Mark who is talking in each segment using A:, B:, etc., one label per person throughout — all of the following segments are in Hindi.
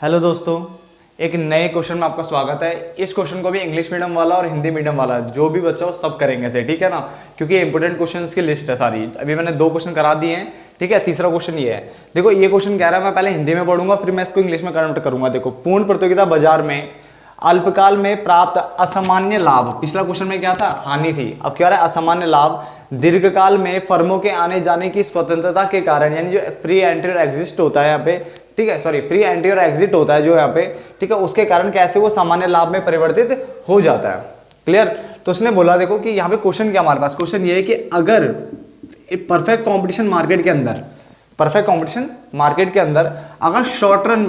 A: हेलो दोस्तों, एक नए क्वेश्चन में आपका स्वागत है। इस क्वेश्चन को भी इंग्लिश मीडियम वाला और हिंदी मीडियम वाला जो भी बच्चा हो सब करेंगे से, ठीक है ना। क्योंकि इंपोर्टेंट क्वेश्चंस की लिस्ट है सारी। अभी मैंने 2 क्वेश्चन करा दिए हैं, ठीक है। तीसरा क्वेश्चन ये है, देखो ये क्वेश्चन कह रहा है मैं पहले हिंदी में पढ़ूंगा फिर मैं इसको इंग्लिश में कन्वर्ट करूंगा। देखो, पूर्ण प्रतियोगिता बाजार में अल्पकाल में प्राप्त असामान्य लाभ, पिछला क्वेश्चन में क्या था, हानि थी। अब क्या रहा है, असामान्य लाभ दीर्घकाल में फर्मों के आने जाने की स्वतंत्रता के कारण, यानी जो फ्री एंट्री और एग्जिट होता है यहाँ पे, ठीक है, सॉरी फ्री एंट्री और एग्जिट होता है जो यहाँ पे, ठीक है, उसके कारण कैसे वो सामान्य लाभ में परिवर्तित हो जाता है। क्लियर। तो उसने बोला देखो कि यहाँ पे क्वेश्चन क्या, हमारे पास क्वेश्चन ये है कि अगर परफेक्ट कंपटीशन मार्केट के अंदर, परफेक्ट कंपटीशन मार्केट के अंदर अगर शॉर्ट रन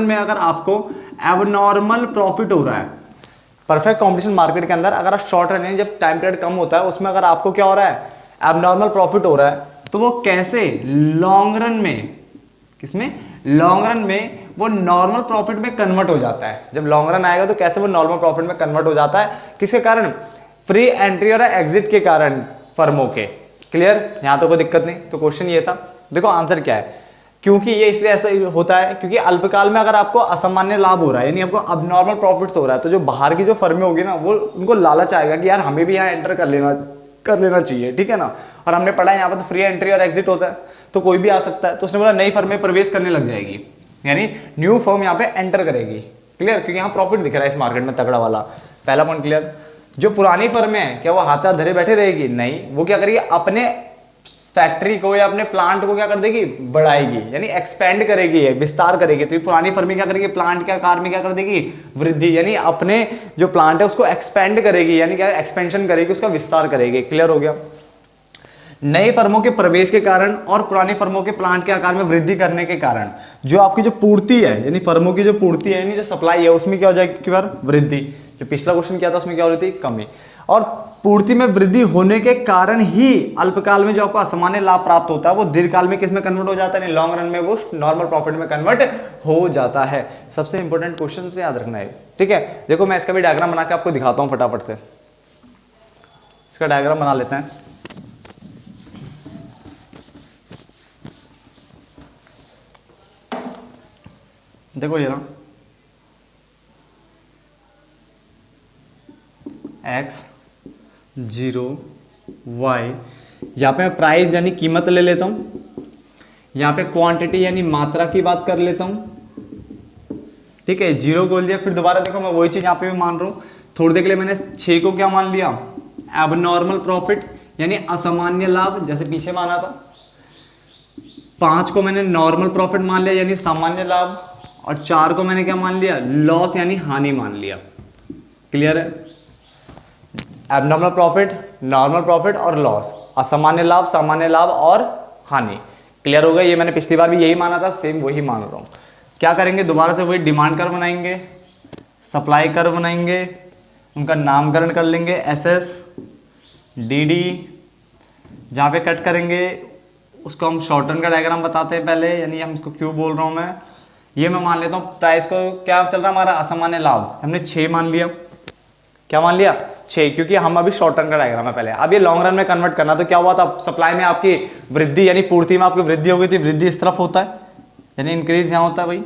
A: में अगर आपको एबनॉर्मल प्रॉफिट हो रहा है, परफेक्ट कंपटीशन मार्केट के अंदर अगर आप शॉर्ट रन, जब टाइम पीरियड कम होता है उसमें अगर आपको क्या हो रहा है, एबनॉर्मल प्रॉफिट हो रहा है, तो वो कैसे लॉन्ग रन में, किसमें, लॉन्ग रन में वो नॉर्मल प्रॉफिट में कन्वर्ट हो जाता है। जब लॉन्ग रन आएगा तो कैसे वो नॉर्मल प्रॉफिट में कन्वर्ट हो जाता है, किसके कारण, फ्री एंट्री और एग्जिट के कारण फर्मों के। क्लियर, यहां तो कोई दिक्कत नहीं। तो क्वेश्चन ये था, देखो आंसर क्या है, क्योंकि ये इसलिए ऐसा होता है क्योंकि अल्पकाल में अगर आपको असामान्य लाभ हो रहा है, यानी आपको अबनॉर्मल प्रॉफिट्स हो रहा है, तो जो बाहर की जो फर्में होगी ना, वो उनको लालच आएगा कि यार हमें भी यहाँ एंटर कर लेना चाहिए, ठीक है ना। और हमने पढ़ा है यहाँ पर तो फ्री एंट्री और एग्जिट होता है, तो कोई भी आ सकता है। तो उसने बोला नई फर्म में प्रवेश करने लग जाएगी, यानी न्यू फर्म यहाँ पे एंटर करेगी। क्लियर, क्योंकि यहाँ प्रॉफिट दिख रहा है इस मार्केट में तगड़ा वाला, पहला पॉइंट क्लियर। जो पुरानी फर्में हैं क्या वो हाथ हाथ धरे बैठे रहेगी, नहीं, वो क्या करेगी, अपने फैक्ट्री को या अपने प्लांट को क्या कर देगी, बढ़ाएगी, यानी एक्सपेंड करेगी, विस्तार करेगी। तो ये पुरानी फर्में क्या करेगी, प्लांट के आकार में क्या कर देगी, वृद्धि, यानी अपने जो प्लांट है उसको एक्सपेंड करेगी, यानी क्या, एक्सपेंशन करेगी, उसका विस्तार करेगी। क्लियर हो गया। नई फर्मों के प्रवेश के कारण और पुरानी फर्मों के प्लांट के आकार में वृद्धि करने के कारण जो आपकी जो पूर्ति है, यानी फर्मों की जो पूर्ति है, यानी जो सप्लाई है, उसमें क्या हो जाएगी, वृद्धि। जो पिछला क्वेश्चन किया था उसमें क्या हो रही थी, कमी। और पूर्ति में वृद्धि होने के कारण ही अल्पकाल में जो आपको असामान्य लाभ प्राप्त होता है वो दीर्घकाल में किस में कन्वर्ट हो जाता है, लॉन्ग रन में वो नॉर्मल प्रॉफिट में कन्वर्ट हो जाता है। सबसे इंपॉर्टेंट क्वेश्चन से याद रखना है, ठीक है। देखो मैं इसका भी डायग्राम बना के आपको दिखाता हूं फटाफट से। इसका डायग्राम बना लेते हैं। देखो ये ना, x 0 y, यहाँ पे मैं प्राइस यानी कीमत ले लेता हूँ, यहाँ पे क्वांटिटी यानी मात्रा की बात कर लेता हूँ, ठीक है। 0 बोल दिया, फिर दोबारा देखो मैं वही चीज़ यहाँ पे भी मान रहा हूँ। थोड़ी देर के लिए मैंने 6 को क्या मान लिया, एबनॉर्मल प्रॉफिट यानी असामान्य लाभ, जैसे पीछे माना था। 5 को मैंने नॉर्मल प्रॉफिट मान लिया यानी सामान्य लाभ, और 4 को मैंने क्या मान लिया, लॉस यानी हानि मान लिया। क्लियर है। एबनॉर्मल प्रॉफिट, नॉर्मल प्रॉफिट और लॉस, असामान्य लाभ, सामान्य लाभ और हानि। क्लियर हो गया। ये मैंने पिछली बार भी यही माना था, सेम वही मान रहा हूँ। क्या करेंगे, दोबारा से वही डिमांड कर्व बनाएंगे, सप्लाई कर्व बनाएंगे, उनका नामकरण कर लेंगे, SS DD, जहाँ पे कट करेंगे उसको हम शॉर्ट रन का डायग्राम बताते हैं पहले, यानी हम इसको क्यों बोल रहा हूँ मैं, ये मैं मान लेता हूँ प्राइस को क्या चल रहा है हमारा, असामान्य लाभ, हमने 6 मान लिया। क्या मान लिया, 6, क्योंकि हम अभी शॉर्ट रन का डायग्राम है पहले। अब ये लॉन्ग रन में कन्वर्ट करना, तो क्या हुआ था, सप्लाई में आपकी वृद्धि यानी पूर्ति में आपकी वृद्धि हो गई थी, वृद्धि इस तरफ होता है यानी इंक्रीज यहाँ होता है भाई,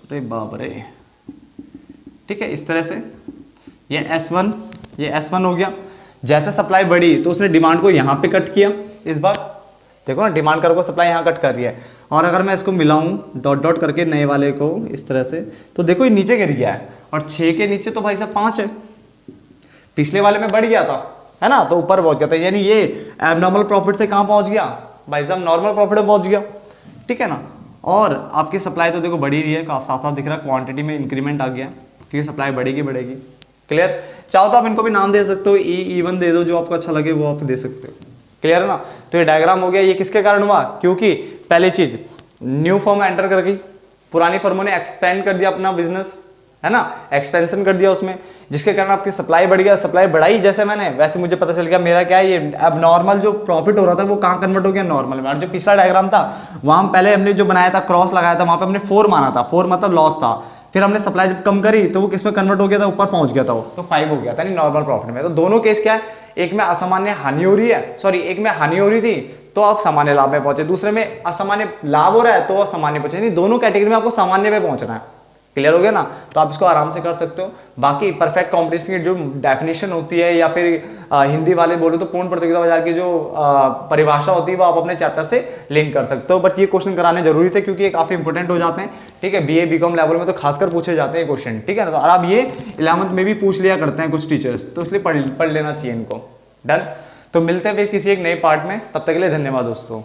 A: अरे बाप रे, ठीक है, इस तरह से। ये S1 हो गया। जैसे सप्लाई बढ़ी तो उसने डिमांड को यहाँ पे कट किया। इस बार देखो ना, डिमांड कर को सप्लाई यहाँ कट कर रही है, और अगर मैं इसको मिलाऊं डॉट डॉट करके नए वाले को इस तरह से, तो देखो ये नीचे गिर गया है, और 6 के नीचे तो भाई साहब 5 है, पिछले वाले में बढ़ गया था, है ना, तो ऊपर पहुंच गया था, यानी ये एबनॉर्मल प्रॉफिट से कहाँ पहुंच गया भाई साहब, नॉर्मल प्रॉफिट में पहुंच गया, ठीक है ना। और आपकी सप्लाई तो देखो बढ़ी रही है, साफ साफ दिख रहा है, क्वांटिटी में इंक्रीमेंट आ गया, क्योंकि सप्लाई बढ़ेगी। क्लियर। चाहो तो आप इनको भी नाम दे सकते हो, E1 दे दो, जो आपको अच्छा लगे वो आप दे सकते हो। क्लियर है ना। तो ये डायग्राम हो गया। ये किसके कारण हुआ, क्योंकि पहली चीज न्यू फर्म एंटर कर गई, पुरानी फर्मों ने एक्सपेंड कर दिया अपना बिजनेस, है ना, एक्सपेंशन कर दिया उसमें, जिसके कारण आपकी सप्लाई बढ़ गया। सप्लाई बढ़ाई जैसे मैंने, वैसे मुझे पता चल गया मेरा क्या है, ये अब नॉर्मल जो प्रॉफिट हो रहा था वो कहाँ कन्वर्ट हो गया, नॉर्मल में। और जो पिछला डायग्राम था वहां पहले हमने जो बनाया था, क्रॉस लगाया था, वहां पे हमने 4 माना था, 4 मतलब लॉस था। फिर हमने सप्लाई जब कम करी तो वो किस में कन्वर्ट हो गया था, ऊपर पहुंच गया था वो, तो 5 हो गया था, नॉर्मल प्रॉफिट में। तो दोनों केस क्या है, एक में असामान्य हानि हो रही है, सॉरी एक में हानि हो रही थी तो आप सामान्य लाभ में पहुंचे, दूसरे में असामान्य लाभ हो रहा है तो सामान्य पहुंचे, नहीं दोनों कैटेगरी में आपको सामान्य पे पहुंचना है। क्लियर हो गया ना? तो आप इसको आराम से कर सकते हो। बाकी परफेक्ट कॉम्पिटिशन की जो डेफिनेशन होती है या फिर हिंदी वाले बोलो तो पूर्ण प्रतियोगिता बाजार की जो परिभाषा होती है वो आप अपने चैप्टर से लिंक कर सकते हो। बट ये क्वेश्चन कराने जरूरी थे क्योंकि ये काफी इंपॉर्टेंट हो जाते हैं, ठीक है, बीए बीकॉम लेवल में तो खासकर पूछे जाते हैं क्वेश्चन, ठीक है ना। तो और आप ये 11th में भी पूछ लिया करते हैं कुछ टीचर्स, तो इसलिए पढ़ लेना चाहिए इनको। डन। तो मिलते हैं फिर किसी एक नए पार्ट में, तब तक के लिए धन्यवाद दोस्तों।